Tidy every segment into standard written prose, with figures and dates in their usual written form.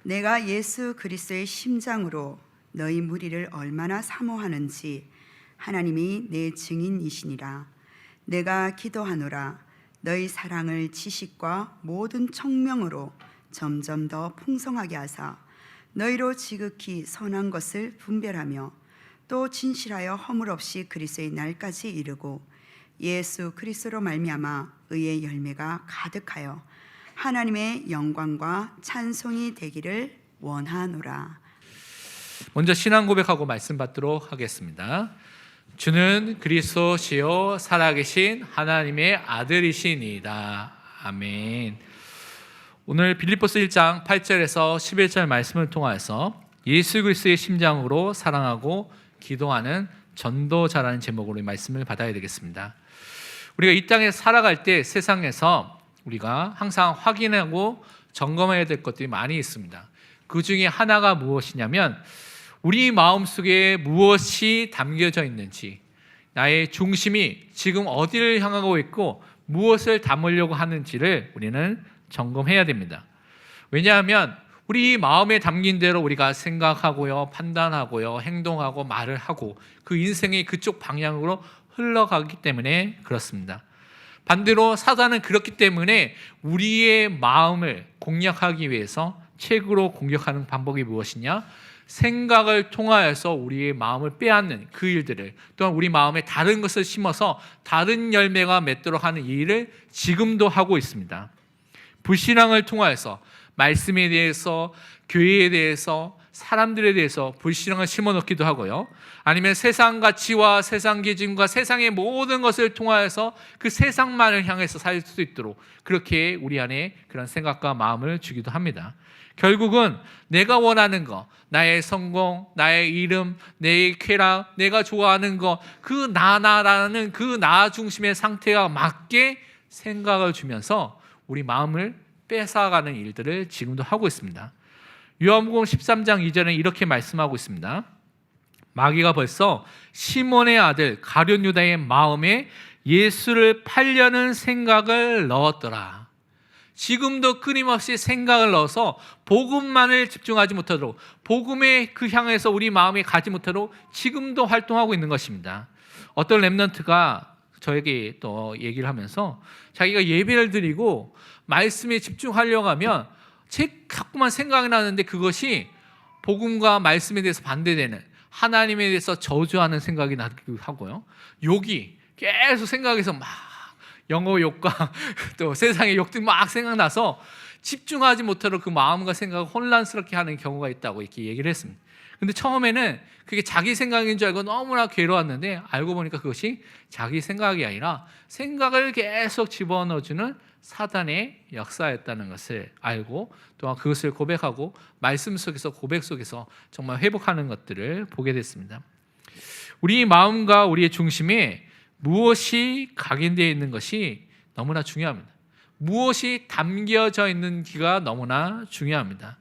내가 예수 그리스도의 심장으로 너희 무리를 얼마나 사모하는지 하나님이 내 증인이시니라. 내가 기도하노라. 너희 사랑을 지식과 모든 청명으로 점점 더 풍성하게 하사 너희로 지극히 선한 것을 분별하며 또 진실하여 허물 없이 그리스도의 날까지 이르고 예수 그리스도로 말미암아 의의 열매가 가득하여 하나님의 영광과 찬송이 되기를 원하노라. 먼저 신앙 고백하고 말씀 받도록 하겠습니다. 주는 그리스도시요 살아계신 하나님의 아들이시니이다. 아멘. 오늘 빌립보서 1장 8절에서 11절 말씀을 통하여서 예수 그리스도의 심장으로 사랑하고 기도하는 전도자라는 제목으로 이 말씀을 받아야 되겠습니다. 우리가 이 땅에 살아갈 때 세상에서 우리가 항상 확인하고 점검해야 될 것들이 많이 있습니다. 그 중에 하나가 무엇이냐면 우리 마음속에 무엇이 담겨져 있는지, 나의 중심이 지금 어디를 향하고 있고 무엇을 담으려고 하는지를 우리는 점검해야 됩니다. 왜냐하면 우리 마음에 담긴 대로 우리가 생각하고요, 판단하고요, 행동하고 말을 하고 그 인생이 그쪽 방향으로 흘러가기 때문에 그렇습니다. 반대로 사단은 그렇기 때문에 우리의 마음을 공략하기 위해서 책으로 공격하는 방법이 무엇이냐? 생각을 통하여서 우리의 마음을 빼앗는 그 일들을, 또한 우리 마음에 다른 것을 심어서 다른 열매가 맺도록 하는 일을 지금도 하고 있습니다. 불신앙을 통하여서 말씀에 대해서, 교회에 대해서, 사람들에 대해서 불신앙을 심어넣기도 하고요, 아니면 세상 가치와 세상 기준과 세상의 모든 것을 통하여서 그 세상만을 향해서 살 수 있도록 그렇게 우리 안에 그런 생각과 마음을 주기도 합니다. 결국은 내가 원하는 것, 나의 성공, 나의 이름, 내 쾌락, 내가 좋아하는 것, 그 나라는 그 나 중심의 상태가 맞게 생각을 주면서 우리 마음을 뺏어가는 일들을 지금도 하고 있습니다. 요한복음 13장 2절에 이렇게 말씀하고 있습니다. 마귀가 벌써 시몬의 아들 가룟 유다의 마음에 예수를 팔려는 생각을 넣었더라. 지금도 끊임없이 생각을 넣어서 복음만을 집중하지 못하도록, 복음에 그 향해서 우리 마음이 가지 못하도록 지금도 활동하고 있는 것입니다. 어떤 렘넌트가 저에게 또 얘기를 하면서 자기가 예배를 드리고 말씀에 집중하려고 하면 자꾸만 생각이 나는데 그것이 복음과 말씀에 대해서 반대되는, 하나님에 대해서 저주하는 생각이 나기도 하고요, 욕이 계속 생각해서 막 영어 욕과 또 세상의 욕들 막 생각나서 집중하지 못하도록 그 마음과 생각을 혼란스럽게 하는 경우가 있다고 이렇게 얘기를 했습니다. 근데 처음에는 그게 자기 생각인 줄 알고 너무나 괴로웠는데 알고 보니까 그것이 자기 생각이 아니라 생각을 계속 집어넣어주는 사단의 역사였다는 것을 알고, 또한 그것을 고백하고 말씀 속에서, 고백 속에서 정말 회복하는 것들을 보게 됐습니다. 우리 마음과 우리의 중심에 무엇이 각인되어 있는 것이 너무나 중요합니다. 무엇이 담겨져 있는지가 너무나 중요합니다.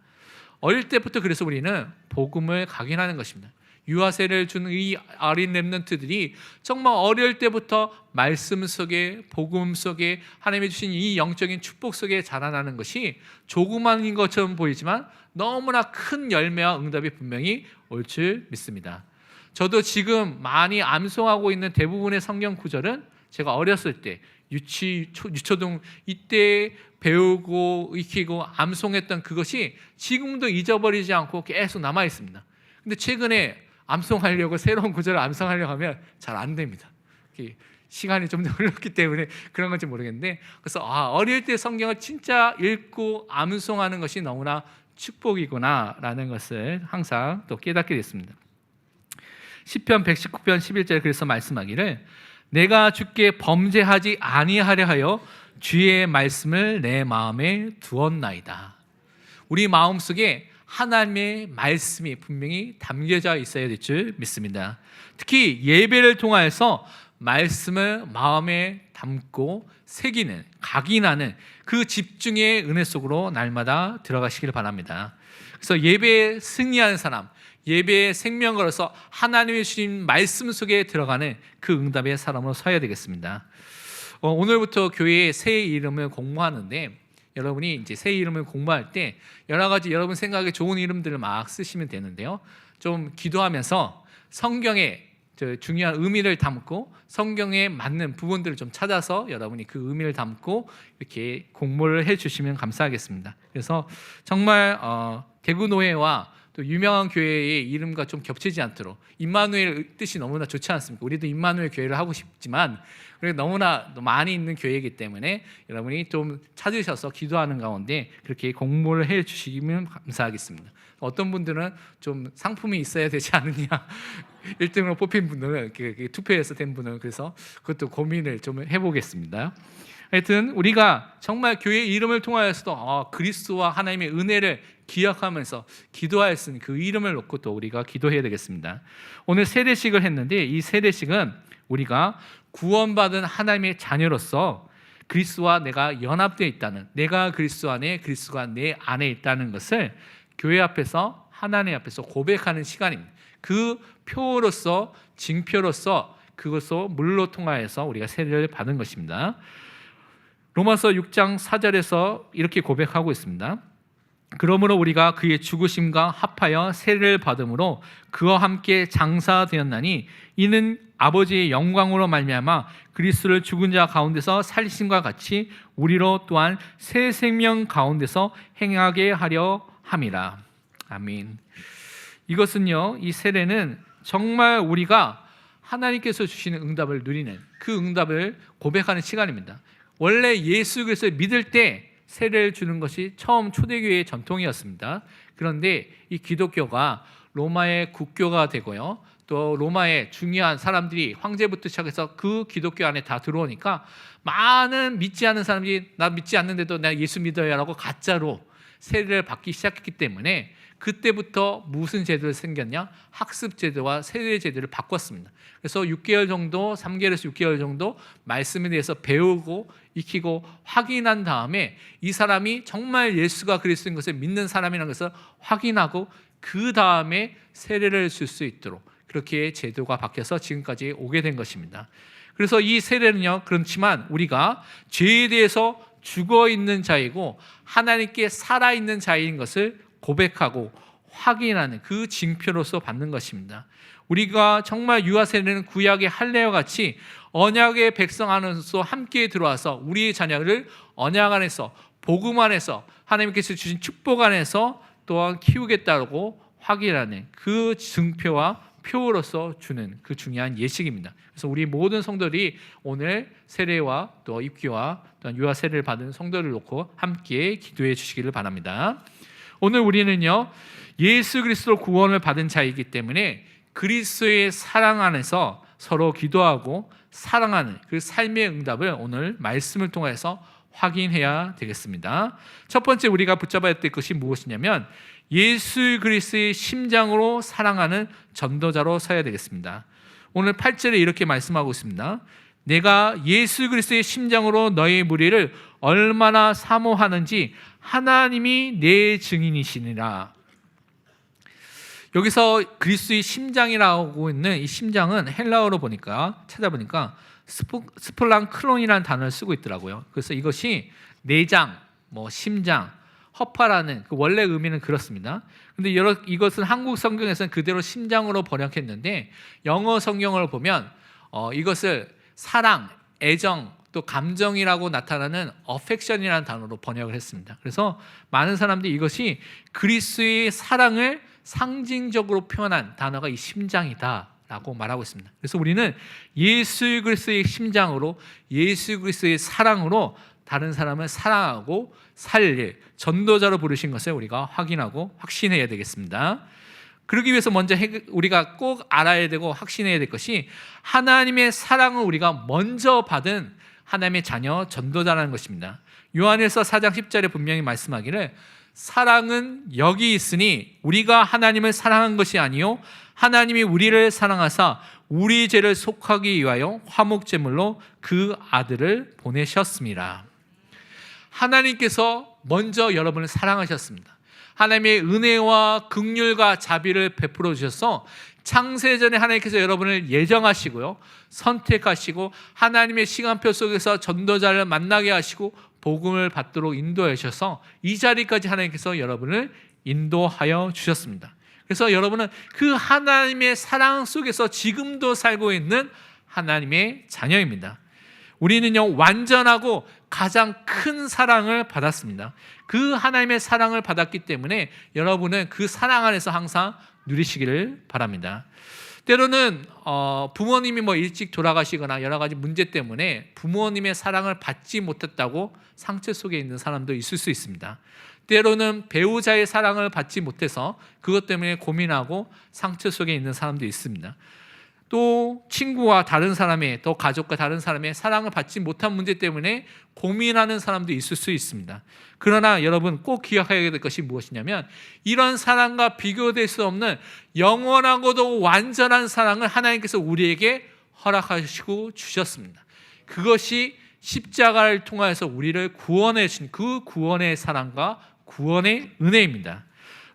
어릴 때부터 그래서 우리는 복음을 각인하는 것입니다. 유아세를 준 이 어린 렘넌트들이 정말 어릴 때부터 말씀 속에, 복음 속에, 하나님이 주신 이 영적인 축복 속에 자라나는 것이 조그마한 것처럼 보이지만 너무나 큰 열매와 응답이 분명히 올 줄 믿습니다. 저도 지금 많이 암송하고 있는 대부분의 성경 구절은 제가 어렸을 때 유초등 이때 배우고 익히고 암송했던 그것이 지금도 잊어버리지 않고 계속 남아 있습니다. 근데 최근에 암송하려고, 새로운 구절을 암송하려고 하면 잘 안 됩니다. 시간이 좀 더 흘렀기 때문에 그런 건지 모르겠는데, 그래서 어릴 때 성경을 진짜 읽고 암송하는 것이 너무나 축복이구나라는 것을 항상 또 깨닫게 됐습니다. 시편 119편 11절에 그래서 말씀하기를 내가 주께 범죄하지 아니하려 하여 주의 말씀을 내 마음에 두었나이다. 우리 마음속에 하나님의 말씀이 분명히 담겨져 있어야 될 줄 믿습니다. 특히 예배를 통하여서 말씀을 마음에 담고 새기는, 각인하는 그 집중의 은혜 속으로 날마다 들어가시길 바랍니다. 그래서 예배에 승리하는 사람, 예배에 생명 걸어서 하나님의 주신 말씀 속에 들어가는 그 응답의 사람으로 서야 되겠습니다. 오늘부터 교회의 새 이름을 공모하는데 여러분이 이제 새 이름을 공부할 때 여러 가지 여러분 생각에 좋은 이름들을 막 쓰시면 되는데요. 좀 기도하면서 성경에 중요한 의미를 담고 성경에 맞는 부분들을 좀 찾아서 여러분이 그 의미를 담고 이렇게 공부를 해주시면 감사하겠습니다. 그래서 정말 대구노회와 또 유명한 교회의 이름과 좀 겹치지 않도록, 임마누엘 뜻이 너무나 좋지 않습니까? 우리도 임마누엘 교회를 하고 싶지만 너무나 많이 있는 교회이기 때문에 여러분이 좀 찾으셔서 기도하는 가운데 그렇게 공부를 해주시면 감사하겠습니다. 어떤 분들은 좀 상품이 있어야 되지 않느냐, 1등으로 뽑힌 분들은 투표해서 된 분은 그래서 그것도 고민을 좀 해보겠습니다. 하여튼 우리가 정말 교회 이름을 통하여서도 그리스도와 하나님의 은혜를 기억하면서 기도할 수 있는 그 이름을 놓고 또 우리가 기도해야 되겠습니다. 오늘 세례식을 했는데 이 세례식은 우리가 구원받은 하나님의 자녀로서 그리스도와 내가 연합되어 있다는, 내가 그리스도 안에 그리스도가 내 안에 있다는 것을 교회 앞에서 하나님 앞에서 고백하는 시간입니다. 그 표로서, 징표로서 그것을 물로 통하여서 우리가 세례를 받은 것입니다. 로마서 6장 4절에서 이렇게 고백하고 있습니다. 그러므로 우리가 그의 죽으심과 합하여 세례를 받음으로 그와 함께 장사되었나니 이는 아버지의 영광으로 말미암아 그리스도를 죽은 자 가운데서 살리심과 같이 우리로 또한 새 생명 가운데서 행하게 하려 함이라. 아멘. 이것은요, 이 세례는 정말 우리가 하나님께서 주시는 응답을 누리는, 그 응답을 고백하는 시간입니다. 원래 예수 그리스도를 믿을 때 세례를 주는 것이 처음 초대교회의 전통이었습니다. 그런데 이 기독교가 로마의 국교가 되고요, 또 로마의 중요한 사람들이 황제부터 시작해서 그 기독교 안에 다 들어오니까 많은 믿지 않는 사람들이 나 믿지 않는데도 내가 예수 믿어야 라고 가짜로 세례를 받기 시작했기 때문에 그때부터 무슨 제도가 생겼냐? 학습 제도와 세례 제도를 바꿨습니다. 그래서 6개월 정도, 3개월에서 6개월 정도 말씀에 대해서 배우고 익히고 확인한 다음에 이 사람이 정말 예수가 그리스도인 것을 믿는 사람이라는 것을 확인하고 그 다음에 세례를 줄 수 있도록 그렇게 제도가 바뀌어서 지금까지 오게 된 것입니다. 그래서 이 세례는요, 그렇지만 우리가 죄에 대해서 죽어있는 자이고 하나님께 살아있는 자인 것을 고백하고 확인하는 그 징표로서 받는 것입니다. 우리가 정말 유아 세례는 구약의 할례와 같이 언약의 백성 안에서 함께 들어와서 우리의 자녀를 언약 안에서 복음 안에서 하나님께서 주신 축복 안에서 또한 키우겠다고 확인하는 그 증표와 표로서 주는 그 중요한 예식입니다. 그래서 우리 모든 성도들이 오늘 세례와 또 입교와 또 유아 세례를 받은 성도를 놓고 함께 기도해 주시기를 바랍니다. 오늘 우리는요, 예수 그리스도 구원을 받은 자이기 때문에 그리스도의 사랑 안에서 서로 기도하고 사랑하는 그 삶의 응답을 오늘 말씀을 통해서 확인해야 되겠습니다. 첫 번째 우리가 붙잡아야 될 것이 무엇이냐면 예수 그리스도의 심장으로 사랑하는 전도자로 서야 되겠습니다. 오늘 8절에 이렇게 말씀하고 있습니다. 내가 예수 그리스도의 심장으로 너희 무리를 얼마나 사모하는지 하나님이 내 증인이시니라. 여기서 그리스도의 심장이라고 있는 이 심장은 헬라어로 찾아보니까 스플랑크론이라는 단어를 쓰고 있더라고요. 그래서 이것이 내장, 심장, 허파라는 그 원래 의미는 그렇습니다. 근데 이것은 한국 성경에서는 그대로 심장으로 번역했는데 영어 성경을 보면 이것을 사랑, 애정, 또 감정이라고 나타나는 affection이라는 단어로 번역을 했습니다. 그래서 많은 사람들이 이것이 그리스도의 사랑을 상징적으로 표현한 단어가 이 심장이다라고 말하고 있습니다. 그래서 우리는 예수 그리스도의 심장으로, 예수 그리스도의 사랑으로 다른 사람을 사랑하고 살릴 전도자로 부르신 것을 우리가 확인하고 확신해야 되겠습니다. 그러기 위해서 먼저 우리가 꼭 알아야 되고 확신해야 될 것이 하나님의 사랑을 우리가 먼저 받은 하나님의 자녀 전도자라는 것입니다. 요한일서 4장 10절에 분명히 말씀하기를 사랑은 여기 있으니 우리가 하나님을 사랑한 것이 아니요 하나님이 우리를 사랑하사 우리 죄를 속하기 위하여 화목제물로 그 아들을 보내셨습니다. 하나님께서 먼저 여러분을 사랑하셨습니다. 하나님의 은혜와 긍휼과 자비를 베풀어 주셔서 창세전에 하나님께서 여러분을 예정하시고요, 선택하시고 하나님의 시간표 속에서 전도자를 만나게 하시고 복음을 받도록 인도해 주셔서 이 자리까지 하나님께서 여러분을 인도하여 주셨습니다. 그래서 여러분은 그 하나님의 사랑 속에서 지금도 살고 있는 하나님의 자녀입니다. 우리는요, 완전하고 가장 큰 사랑을 받았습니다. 그 하나님의 사랑을 받았기 때문에 여러분은 그 사랑 안에서 항상 누리시기를 바랍니다. 때로는 부모님이 일찍 돌아가시거나 여러 가지 문제 때문에 부모님의 사랑을 받지 못했다고 상처 속에 있는 사람도 있을 수 있습니다. 때로는 배우자의 사랑을 받지 못해서 그것 때문에 고민하고 상처 속에 있는 사람도 있습니다. 또 친구와 다른 사람의, 또 가족과 다른 사람의 사랑을 받지 못한 문제 때문에 고민하는 사람도 있을 수 있습니다. 그러나 여러분 꼭 기억해야 될 것이 무엇이냐면, 이런 사랑과 비교될 수 없는 영원하고도 완전한 사랑을 하나님께서 우리에게 허락하시고 주셨습니다. 그것이 십자가를 통하여서 우리를 구원해 주신 그 구원의 사랑과 구원의 은혜입니다.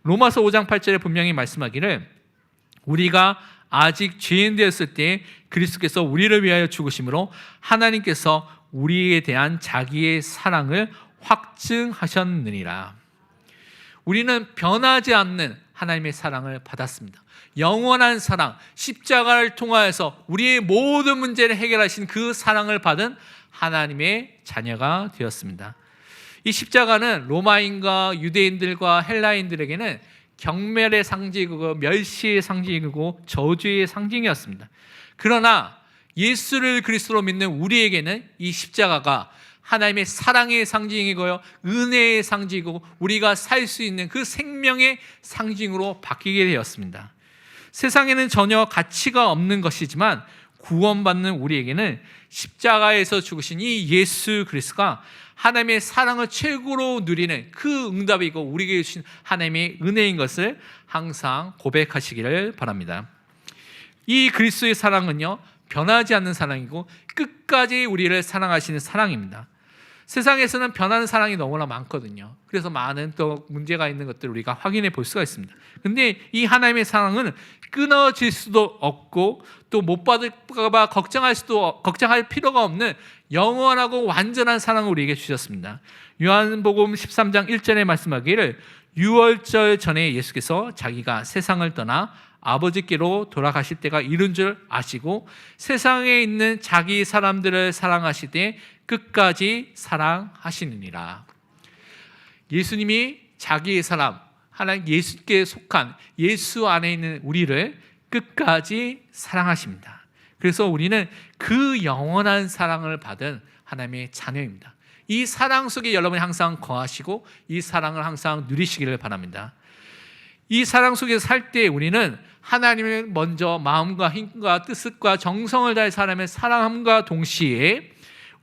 로마서 5장 8절에 분명히 말씀하기를, 우리가 아직 죄인 되었을 때 그리스도께서 우리를 위하여 죽으심으로 하나님께서 우리에 대한 자기의 사랑을 확증하셨느니라. 우리는 변하지 않는 하나님의 사랑을 받았습니다. 영원한 사랑, 십자가를 통하여서 우리의 모든 문제를 해결하신 그 사랑을 받은 하나님의 자녀가 되었습니다. 이 십자가는 로마인과 유대인들과 헬라인들에게는 경멸의 상징이고 멸시의 상징이고 저주의 상징이었습니다. 그러나 예수를 그리스도로 믿는 우리에게는 이 십자가가 하나님의 사랑의 상징이고요, 은혜의 상징이고 우리가 살 수 있는 그 생명의 상징으로 바뀌게 되었습니다. 세상에는 전혀 가치가 없는 것이지만 구원받는 우리에게는 십자가에서 죽으신 이 예수 그리스도가 하나님의 사랑을 최고로 누리는 그 응답이고 우리에게 주신 하나님의 은혜인 것을 항상 고백하시기를 바랍니다. 이 그리스도의 사랑은요, 변하지 않는 사랑이고 끝까지 우리를 사랑하시는 사랑입니다. 세상에서는 변하는 사랑이 너무나 많거든요. 그래서 많은 또 문제가 있는 것들을 우리가 확인해 볼 수가 있습니다. 근데 이 하나님의 사랑은 끊어질 수도 없고 또 못 받을까 봐 걱정할 필요가 없는 영원하고 완전한 사랑을 우리에게 주셨습니다. 요한복음 13장 1절에 말씀하기를, 유월절 전에 예수께서 자기가 세상을 떠나 아버지께로 돌아가실 때가 이른 줄 아시고 세상에 있는 자기 사람들을 사랑하시되 끝까지 사랑하시느니라. 예수님이 자기의 사람, 하나님 예수께 속한 예수 안에 있는 우리를 끝까지 사랑하십니다. 그래서 우리는 그 영원한 사랑을 받은 하나님의 자녀입니다. 이 사랑 속에 여러분이 항상 거하시고 이 사랑을 항상 누리시기를 바랍니다. 이 사랑 속에서 살 때 우리는 하나님을 먼저 마음과 힘과 뜻과 정성을 다해 사람을 사랑함과 동시에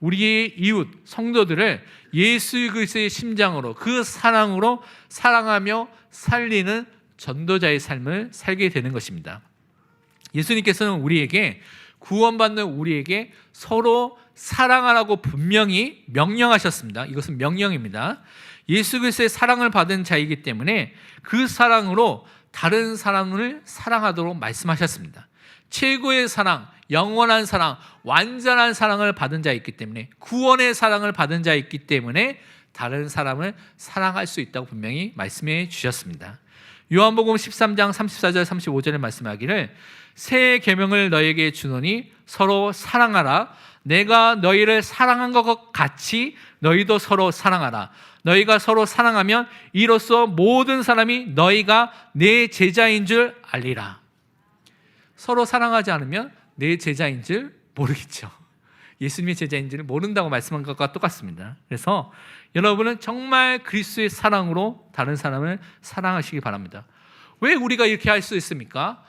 우리의 이웃 성도들을 예수 그리스도의 심장으로, 그 사랑으로 사랑하며 살리는 전도자의 삶을 살게 되는 것입니다. 예수님께서는 우리에게, 구원받는 우리에게 서로 사랑하라고 분명히 명령하셨습니다. 이것은 명령입니다. 예수 그리스도의 사랑을 받은 자이기 때문에 그 사랑으로 다른 사람을 사랑하도록 말씀하셨습니다. 최고의 사랑, 영원한 사랑, 완전한 사랑을 받은 자였기 때문에, 구원의 사랑을 받은 자였기 때문에 다른 사람을 사랑할 수 있다고 분명히 말씀해 주셨습니다. 요한복음 13장 34절 35절에 말씀하기를, 새 계명을 너에게 주노니 서로 사랑하라. 내가 너희를 사랑한 것 같이 너희도 서로 사랑하라. 너희가 서로 사랑하면 이로써 모든 사람이 너희가 내 제자인 줄 알리라. 서로 사랑하지 않으면 내 제자인 줄 모르겠죠. 예수님의 제자인 줄 모른다고 말씀한 것과 똑같습니다. 그래서 여러분은 정말 그리스도의 사랑으로 다른 사람을 사랑하시기 바랍니다. 왜 우리가 이렇게 할 수 있습니까?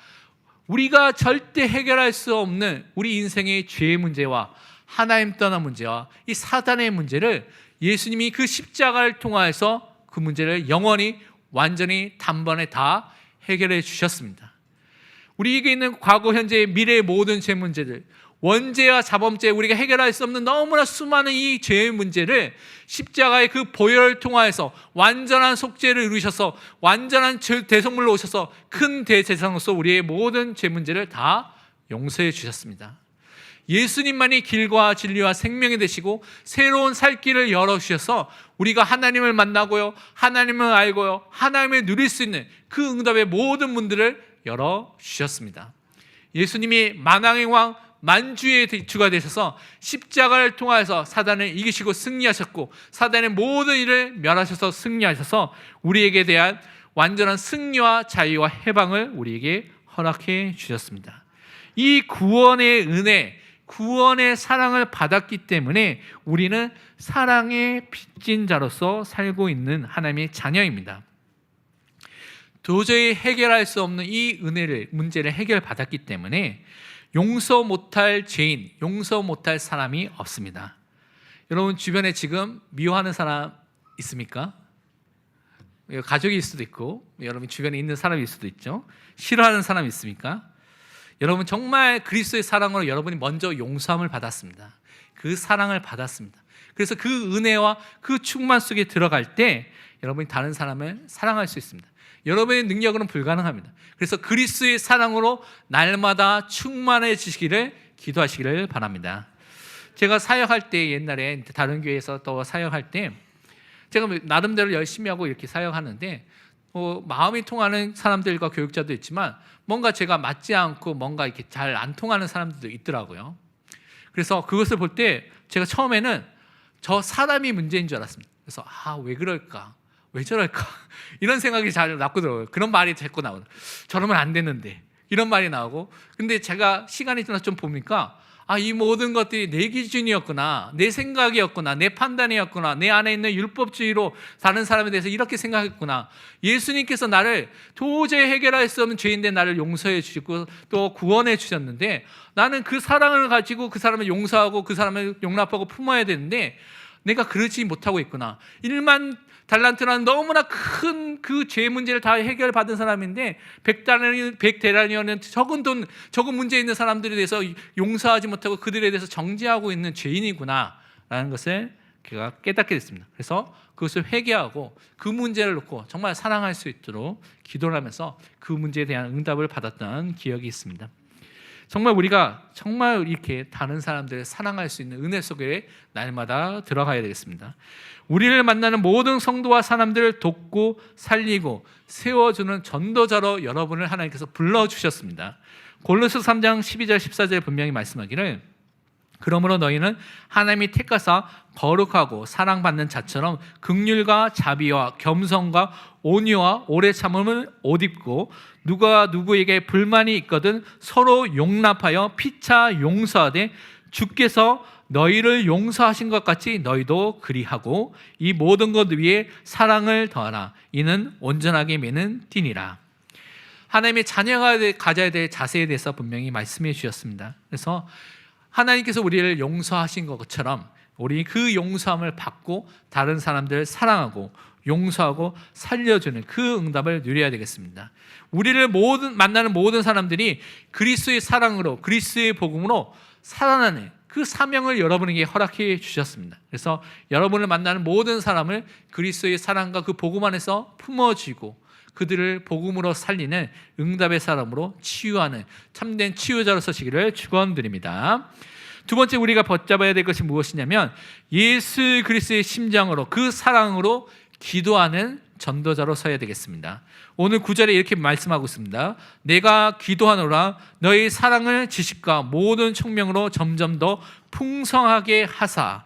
우리가 절대 해결할 수 없는 우리 인생의 죄의 문제와 하나님 떠난 문제와 이 사단의 문제를 예수님이 그 십자가를 통하여서 그 문제를 영원히 완전히 단번에 다 해결해 주셨습니다. 우리에게 있는 과거, 현재, 미래의 모든 죄 문제들, 원죄와 자범죄, 우리가 해결할 수 없는 너무나 수많은 이 죄의 문제를 십자가의 그 보혈을 통하여서 완전한 속죄를 이루셔서 완전한 대속물로 오셔서 큰 대제사장으로서 우리의 모든 죄 문제를 다 용서해 주셨습니다. 예수님만이 길과 진리와 생명이 되시고 새로운 살 길을 열어주셔서 우리가 하나님을 만나고요, 하나님을 알고요, 하나님을 누릴 수 있는 그 응답의 모든 문들을 열어주셨습니다. 예수님이 만왕의 왕 만주의 주가 되셔서 십자가를 통하여서 사단을 이기시고 승리하셨고 사단의 모든 일을 멸하셔서 승리하셔서 우리에게 대한 완전한 승리와 자유와 해방을 우리에게 허락해 주셨습니다. 이 구원의 은혜, 구원의 사랑을 받았기 때문에 우리는 사랑의 빚진 자로서 살고 있는 하나님의 자녀입니다. 도저히 해결할 수 없는 이 문제를 해결받았기 때문에 용서 못할 죄인, 용서 못할 사람이 없습니다. 여러분 주변에 지금 미워하는 사람 있습니까? 가족일 수도 있고 여러분 주변에 있는 사람일 수도 있죠. 싫어하는 사람 있습니까? 여러분 정말 그리스도의 사랑으로 여러분이 먼저 용서함을 받았습니다. 그 사랑을 받았습니다. 그래서 그 은혜와 그 충만 속에 들어갈 때 여러분이 다른 사람을 사랑할 수 있습니다. 여러분의 능력으로는 불가능합니다. 그래서 그리스도의 사랑으로 날마다 충만해지시기를 기도하시기를 바랍니다. 제가 사역할 때 옛날에 다른 교회에서 또 사역할 때 제가 나름대로 열심히 하고 이렇게 사역하는데 마음이 통하는 사람들과 교육자도 있지만 뭔가 제가 맞지 않고 뭔가 이렇게 잘 안 통하는 사람들도 있더라고요. 그래서 그것을 볼 때 제가 처음에는 저 사람이 문제인 줄 알았습니다. 그래서 왜 그럴까? 왜 저럴까? 이런 생각이 잘 났거든요. 그런 말이 자꾸 나오고 저러면 안 되는데 이런 말이 나오고 근데 제가 시간이 지나서 좀 보니까 이 모든 것들이 내 기준이었구나, 내 생각이었구나, 내 판단이었구나, 내 안에 있는 율법주의로 다른 사람에 대해서 이렇게 생각했구나. 예수님께서 나를 도저히 해결할 수 없는 죄인데 나를 용서해 주시고 또 구원해 주셨는데 나는 그 사랑을 가지고 그 사람을 용서하고 그 사람을 용납하고 품어야 되는데 내가 그러지 못하고 있구나. 1만 달란트라는 너무나 큰 그 죄 문제를 다 해결받은 사람인데 100데나리온은 적은 문제 있는 사람들에 대해서 용서하지 못하고 그들에 대해서 정죄하고 있는 죄인이구나 라는 것을 제가 깨닫게 됐습니다. 그래서 그것을 회개하고 그 문제를 놓고 정말 사랑할 수 있도록 기도를 하면서 그 문제에 대한 응답을 받았던 기억이 있습니다. 정말 우리가 정말 이렇게 다른 사람들을 사랑할 수 있는 은혜 속에 날마다 들어가야 되겠습니다. 우리를 만나는 모든 성도와 사람들을 돕고 살리고 세워주는 전도자로 여러분을 하나님께서 불러주셨습니다. 골로새 3장 12절 14절에 분명히 말씀하기를 그러므로 너희는 하나님이 택하사 거룩하고 사랑받는 자처럼 긍휼과 자비와 겸손과 온유와 오래 참음을 옷 입고 누가 누구에게 불만이 있거든 서로 용납하여 피차 용서하되 주께서 너희를 용서하신 것 같이 너희도 그리하고 이 모든 것 위에 사랑을 더하라. 이는 온전하게 매는 띠니라. 하나님의 자녀가 가져야 될 자세에 대해서 분명히 말씀해 주셨습니다. 그래서 하나님께서 우리를 용서하신 것처럼 우리 그 용서함을 받고 다른 사람들을 사랑하고 용서하고 살려주는 그 응답을 누려야 되겠습니다. 우리를 만나는 모든 사람들이 그리스도의 사랑으로 그리스도의 복음으로 살아나는 그 사명을 여러분에게 허락해 주셨습니다. 그래서 여러분을 만나는 모든 사람을 그리스도의 사랑과 그 복음 안에서 품어쥐고 그들을 복음으로 살리는 응답의 사람으로 치유하는 참된 치유자로 서시기를 축원드립니다. 두 번째 우리가 붙잡아야 될 것이 무엇이냐면 예수 그리스도의 심장으로 그 사랑으로 기도하는 전도자로 서야 되겠습니다. 오늘 9절에 이렇게 말씀하고 있습니다. 내가 기도하노라 너희 사랑을 지식과 모든 총명으로 점점 더 풍성하게 하사.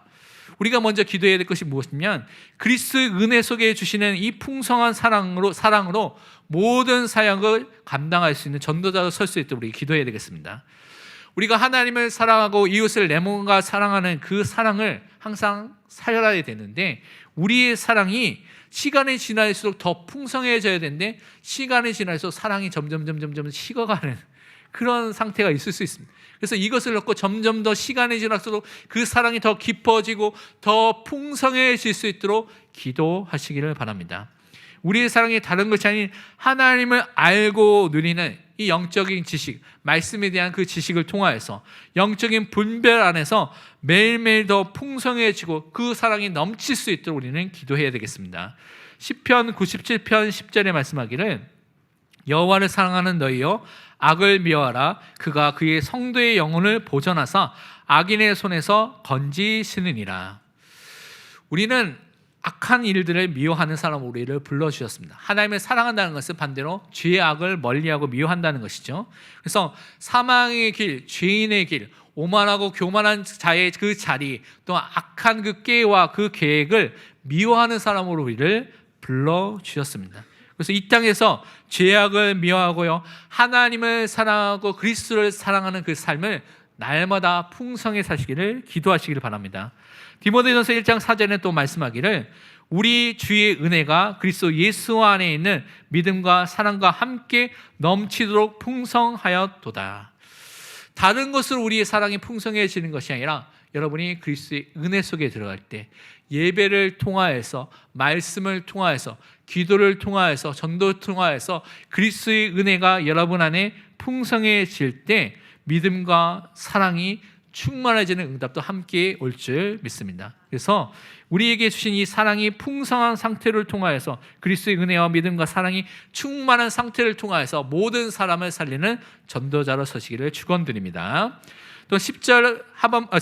우리가 먼저 기도해야 될 것이 무엇이냐면 그리스도의 은혜 속에 주시는 이 풍성한 사랑으로 모든 사역을 감당할 수 있는 전도자로 설 수 있도록 우리 기도해야 되겠습니다. 우리가 하나님을 사랑하고 이웃을 내 몸과 사랑하는 그 사랑을 항상 살려야 되는데 우리의 사랑이 시간이 지날수록 더 풍성해져야 되는데 시간이 지날수록 사랑이 점점 식어가는 그런 상태가 있을 수 있습니다. 그래서 이것을 놓고 점점 더 시간이 지날수록 그 사랑이 더 깊어지고 더 풍성해질 수 있도록 기도하시기를 바랍니다. 우리의 사랑이 다른 것이 아닌 하나님을 알고 누리는 이 영적인 지식, 말씀에 대한 그 지식을 통하여서 영적인 분별 안에서 매일매일 더 풍성해지고 그 사랑이 넘칠 수 있도록 우리는 기도해야 되겠습니다. 시편 97편 10절에 말씀하기를 여호와를 사랑하는 너희여 악을 미워하라. 그가 그의 성도의 영혼을 보전하사 악인의 손에서 건지시느니라. 우리는 악한 일들을 미워하는 사람으로 우리를 불러주셨습니다. 하나님을 사랑한다는 것은 반대로 죄의 악을 멀리하고 미워한다는 것이죠. 그래서 사망의 길, 죄인의 길, 오만하고 교만한 자의 그 자리, 또 악한 그 꾀와 그 계획을 미워하는 사람으로 우리를 불러주셨습니다. 그래서 이 땅에서 죄악을 미워하고요, 하나님을 사랑하고 그리스도를 사랑하는 그 삶을 날마다 풍성히 사시기를 기도하시기를 바랍니다. 디모데전서 1장 4절에 또 말씀하기를 우리 주의 은혜가 그리스도 예수 안에 있는 믿음과 사랑과 함께 넘치도록 풍성하였도다. 다른 것으로 우리의 사랑이 풍성해지는 것이 아니라 여러분이 그리스도의 은혜 속에 들어갈 때 예배를 통하여서, 말씀을 통하여서, 기도를 통하여서, 전도를 통하여서 그리스도의 은혜가 여러분 안에 풍성해질 때 믿음과 사랑이 충만해지는 응답도 함께 올 줄 믿습니다. 그래서 우리에게 주신 이 사랑이 풍성한 상태를 통하여서, 그리스도의 은혜와 믿음과 사랑이 충만한 상태를 통하여서 모든 사람을 살리는 전도자로 서시기를 축원드립니다. 또 10절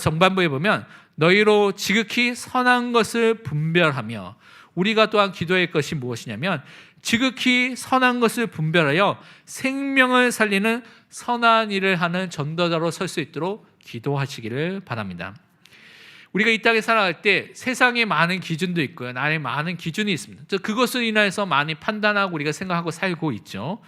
정반부에 보면 너희로 지극히 선한 것을 분별하며, 우리가 또한 기도할 것이 무엇이냐면 지극히 선한 것을 분별하여 생명을 살리는 선한 일을 하는 전도자로 설 수 있도록 기도하시기를 바랍니다. 우리가 이 땅에 살아갈 때 세상에 많은 기준도 있고요, 나의 많은 기준이 있습니다. 그것을 인하여서 많이 판단하고 우리가 생각하고 살고 있죠.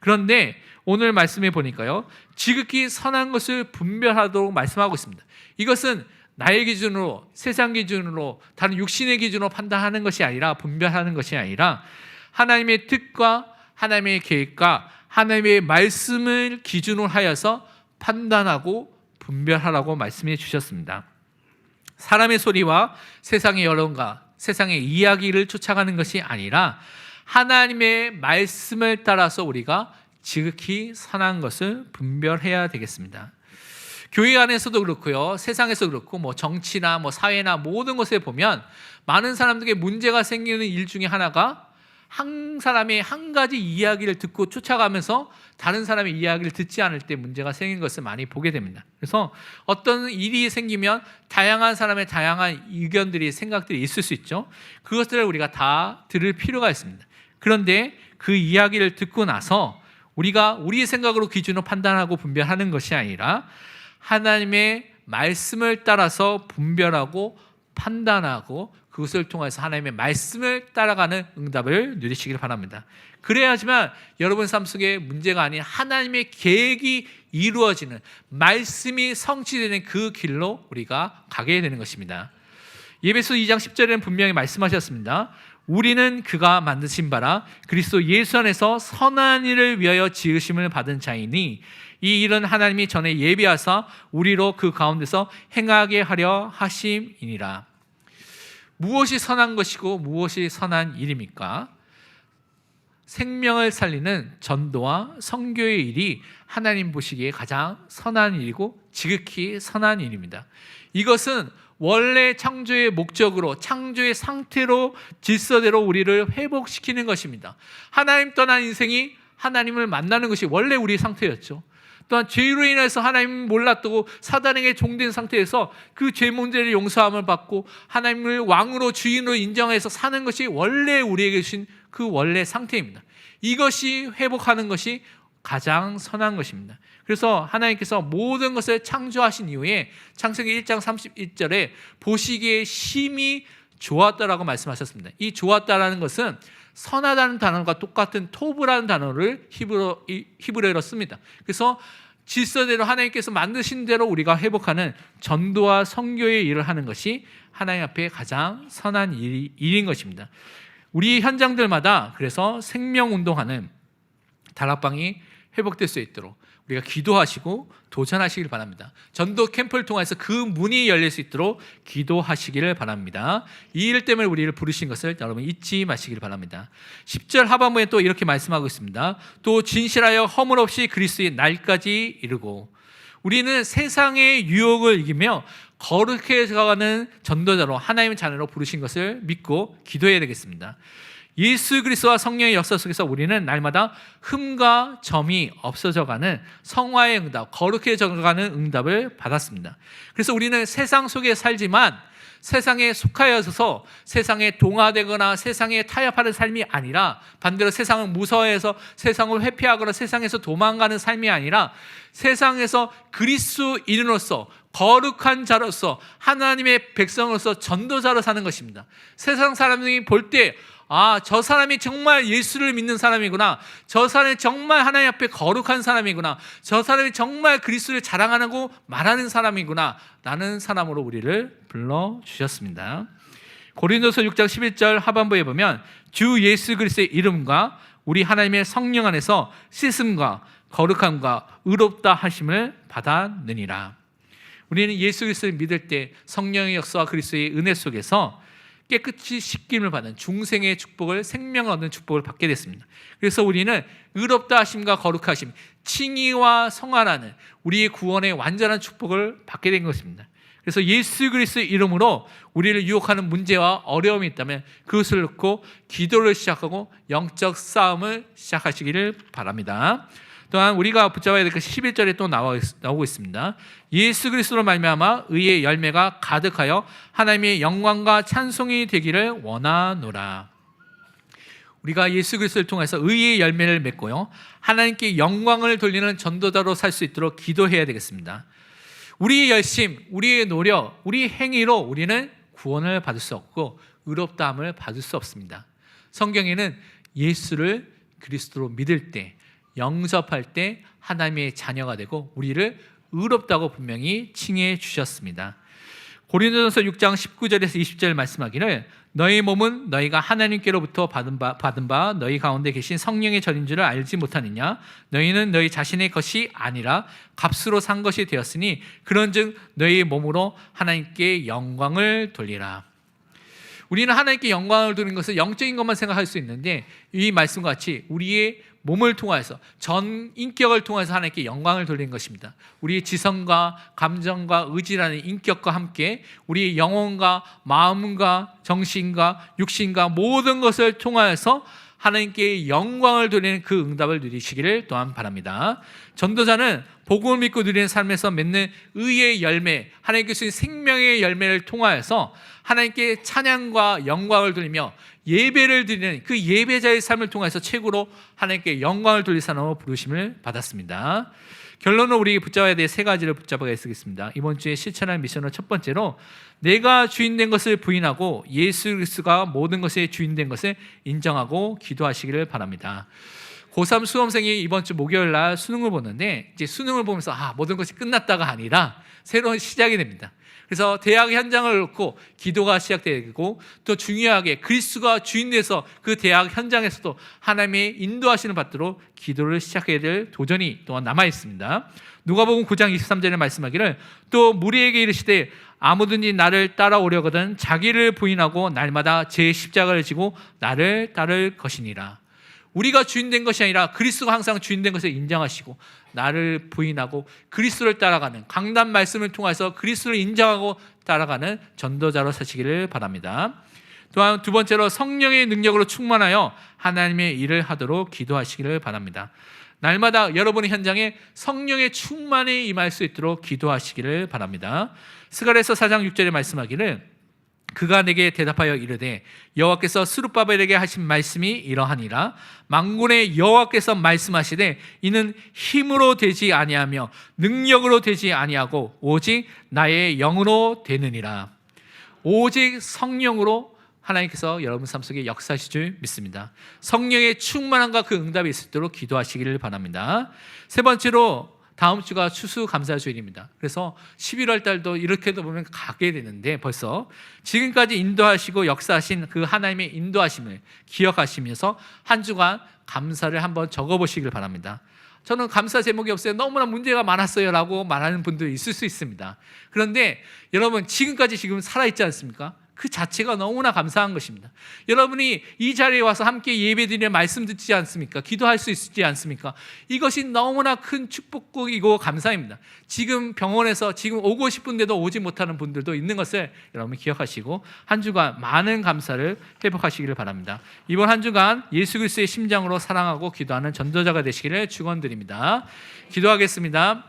그런데 오늘 말씀해 보니까요, 지극히 선한 것을 분별하도록 말씀하고 있습니다. 이것은 나의 기준으로, 세상 기준으로, 다른 육신의 기준으로 판단하는 것이 아니라, 분별하는 것이 아니라 하나님의 뜻과 하나님의 계획과 하나님의 말씀을 기준으로 하여서 판단하고 분별하라고 말씀해 주셨습니다. 사람의 소리와 세상의 여론과 세상의 이야기를 쫓아가는 것이 아니라 하나님의 말씀을 따라서 우리가 지극히 선한 것을 분별해야 되겠습니다. 교회 안에서도 그렇고요, 세상에서 그렇고, 정치나 사회나 모든 것에 보면 많은 사람들에게 문제가 생기는 일 중에 하나가 한 사람의 한 가지 이야기를 듣고 쫓아가면서 다른 사람의 이야기를 듣지 않을 때 문제가 생긴 것을 많이 보게 됩니다. 그래서 어떤 일이 생기면 다양한 사람의 다양한 의견들이, 생각들이 있을 수 있죠. 그것들을 우리가 다 들을 필요가 있습니다. 그런데 그 이야기를 듣고 나서 우리가 우리의 생각으로 기준으로 판단하고 분별하는 것이 아니라 하나님의 말씀을 따라서 분별하고 판단하고 그것을 통해서 하나님의 말씀을 따라가는 응답을 누리시길 바랍니다. 그래야지만 여러분 삶 속에 문제가 아닌 하나님의 계획이 이루어지는, 말씀이 성취되는 그 길로 우리가 가게 되는 것입니다. 예배서 2장 10절에는 분명히 말씀하셨습니다. 우리는 그가 만드신 바라 그리스도 예수 안에서 선한 일을 위하여 지으심을 받은 자이니 이 일은 하나님이 전에 예비하사 우리로 그 가운데서 행하게 하려 하심이니라. 무엇이 선한 것이고 무엇이 선한 일입니까? 생명을 살리는 전도와 선교의 일이 하나님 보시기에 가장 선한 일이고 지극히 선한 일입니다. 이것은 원래 창조의 목적으로, 창조의 상태로, 질서대로 우리를 회복시키는 것입니다. 하나님 떠난 인생이 하나님을 만나는 것이 원래 우리의 상태였죠. 또한 죄로 인해서 하나님을 몰랐고 사단에게 종된 상태에서 그 죄 문제를 용서함을 받고 하나님을 왕으로, 주인으로 인정해서 사는 것이 원래 우리에게 주신 그 원래 상태입니다. 이것이 회복하는 것이 가장 선한 것입니다. 그래서 하나님께서 모든 것을 창조하신 이후에 창세기 1장 31절에 보시기에 심히 좋았다라고 말씀하셨습니다. 이 좋았다라는 것은 선하다는 단어가 똑같은 토브라는 단어를 히브리어로 씁니다. 그래서 질서대로 하나님께서 만드신 대로 우리가 회복하는 전도와 선교의 일을 하는 것이 하나님 앞에 가장 선한 일인 것입니다. 우리 현장들마다 그래서 생명운동하는 다락방이 회복될 수 있도록 우리가 기도하시고 도전하시길 바랍니다. 전도 캠프를 통해서 그 문이 열릴 수 있도록 기도하시기를 바랍니다. 이 일 때문에 우리를 부르신 것을 여러분 잊지 마시길 바랍니다. 10절 하반부에 또 이렇게 말씀하고 있습니다. 또 진실하여 허물 없이 그리스도의 날까지 이르고, 우리는 세상의 유혹을 이기며 거룩해 가는 전도자로 하나님의 자녀로 부르신 것을 믿고 기도해야 되겠습니다. 예수 그리스도와 성령의 역사 속에서 우리는 날마다 흠과 점이 없어져가는 성화의 응답, 거룩해져가는 응답을 받았습니다. 그래서 우리는 세상 속에 살지만 세상에 속하여서 세상에 동화되거나 세상에 타협하는 삶이 아니라, 반대로 세상을 무서워해서 세상을 회피하거나 세상에서 도망가는 삶이 아니라 세상에서 그리스도인으로서 거룩한 자로서 하나님의 백성으로서 전도자로 사는 것입니다. 세상 사람들이 볼 때 저 사람이 정말 예수를 믿는 사람이구나, 저 사람이 정말 하나님 앞에 거룩한 사람이구나, 저 사람이 정말 그리스도를 자랑하고 말하는 사람이구나 라는 사람으로 우리를 불러주셨습니다. 고린도서 6장 11절 하반부에 보면 주 예수 그리스도의 이름과 우리 하나님의 성령 안에서 씻음과 거룩함과 의롭다 하심을 받았느니라. 우리는 예수 그리스도를 믿을 때 성령의 역사와 그리스도의 은혜 속에서 깨끗이 씻김을 받는 중생의 축복을, 생명을 얻는 축복을 받게 됐습니다. 그래서 우리는 의롭다 하심과 거룩하심, 칭의와 성화라는 우리의 구원의 완전한 축복을 받게 된 것입니다. 그래서 예수 그리스도의 이름으로 우리를 유혹하는 문제와 어려움이 있다면 그것을 놓고 기도를 시작하고 영적 싸움을 시작하시기를 바랍니다. 또한 우리가 붙잡아야 될 것이 11절에 또 나오고 있습니다. 예수 그리스도로 말미암아 의의 열매가 가득하여 하나님의 영광과 찬송이 되기를 원하노라. 우리가 예수 그리스도를 통해서 의의 열매를 맺고요, 하나님께 영광을 돌리는 전도자로 살 수 있도록 기도해야 되겠습니다. 우리의 열심, 우리의 노력, 우리의 행위로 우리는 구원을 받을 수 없고 의롭다함을 받을 수 없습니다. 성경에는 예수를 그리스도로 믿을 때, 영접할 때 하나님의 자녀가 되고 우리를 의롭다고 분명히 칭해 주셨습니다. 고린도전서 6장 19절에서 20절 말씀하기를 너희 몸은 너희가 하나님께로부터 받은 바 너희 가운데 계신 성령의 전인 줄을 알지 못하느냐. 너희는 너희 자신의 것이 아니라 값으로 산 것이 되었으니 그런즉 너희 몸으로 하나님께 영광을 돌리라. 우리는 하나님께 영광을 돌리는 것을 영적인 것만 생각할 수 있는데, 이 말씀과 같이 우리의 몸을 통해서, 전 인격을 통해서 하나님께 영광을 돌리는 것입니다. 우리의 지성과 감정과 의지라는 인격과 함께 우리의 영혼과 마음과 정신과 육신과 모든 것을 통하여서 하나님께 영광을 돌리는 그 응답을 누리시기를 또한 바랍니다. 전도자는 복음을 믿고 누리는 삶에서 맺는 의의 열매, 하나님께 주신 생명의 열매를 통하여서 하나님께 찬양과 영광을 돌리며 예배를 드리는 그 예배자의 삶을 통해서 최고로 하나님께 영광을 돌릴 사람으로 부르심을 받았습니다. 결론은 우리 붙잡아야 될 세 가지를 붙잡아가겠습니다. 이번 주에 실천할 미션은 첫 번째로 내가 주인된 것을 부인하고 예수 그리스도가 모든 것의 주인된 것을 인정하고 기도하시기를 바랍니다. 고3 수험생이 이번 주 목요일 날 수능을 보는데, 이제 수능을 보면서 모든 것이 끝났다가 아니라 새로운 시작이 됩니다. 그래서 대학 현장을 놓고 기도가 시작되고, 또 중요하게 그리스도가 주인돼서 그 대학 현장에서도 하나님의 인도하시는 받도록 기도를 시작해야 될 도전이 또한 남아 있습니다. 누가복음 9장 23절에 말씀하기를 또 무리에게 이르시되 아무든지 나를 따라오려거든 자기를 부인하고 날마다 제 십자가를 지고 나를 따를 것이니라. 우리가 주인된 것이 아니라 그리스도가 항상 주인된 것을 인정하시고 나를 부인하고 그리스도를 따라가는, 강단 말씀을 통해서 그리스도를 인정하고 따라가는 전도자로 사시기를 바랍니다. 또한 두 번째로 성령의 능력으로 충만하여 하나님의 일을 하도록 기도하시기를 바랍니다. 날마다 여러분의 현장에 성령의 충만이 임할 수 있도록 기도하시기를 바랍니다. 스가랴서 4장 6절에 말씀하기를 그가 내게 대답하여 이르되 여호와께서 스룹바벨에게 하신 말씀이 이러하니라. 만군의 여호와께서 말씀하시되 이는 힘으로 되지 아니하며 능력으로 되지 아니하고 오직 나의 영으로 되느니라. 오직 성령으로 하나님께서 여러분 삶 속에 역사하실 줄 믿습니다. 성령의 충만함과 그 응답이 있을 수 있도록 기도하시기를 바랍니다. 세 번째로 다음 주가 추수감사주일입니다. 그래서 11월 달도 이렇게도 보면 가게 되는데 벌써 지금까지 인도하시고 역사하신 그 하나님의 인도하심을 기억하시면서 한 주간 감사를 한번 적어보시길 바랍니다. 저는 감사 제목이 없어요. 너무나 문제가 많았어요 라고 말하는 분들이 있을 수 있습니다. 그런데 여러분 지금까지 지금 살아있지 않습니까? 그 자체가 너무나 감사한 것입니다. 여러분이 이 자리에 와서 함께 예배드리며 말씀 듣지 않습니까? 기도할 수 있지 않습니까? 이것이 너무나 큰 축복이고 감사입니다. 지금 병원에서 지금 오고 싶은데도 오지 못하는 분들도 있는 것을 여러분 기억하시고 한 주간 많은 감사를 회복하시기를 바랍니다. 이번 한 주간 예수 그리스도의 심장으로 사랑하고 기도하는 전도자가 되시기를 축원드립니다. 기도하겠습니다.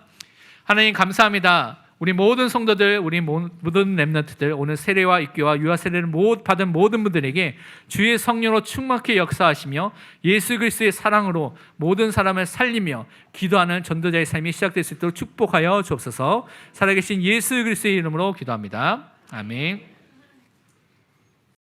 하나님 감사합니다. 우리 모든 성도들, 우리 모든 렘넌트들, 오늘 세례와 입교와 유아 세례를 받은 모든 분들에게 주의 성령으로 충만하게 역사하시며 예수 그리스도의 사랑으로 모든 사람을 살리며 기도하는 전도자의 삶이 시작될 수 있도록 축복하여 주옵소서. 살아계신 예수 그리스도의 이름으로 기도합니다. 아멘.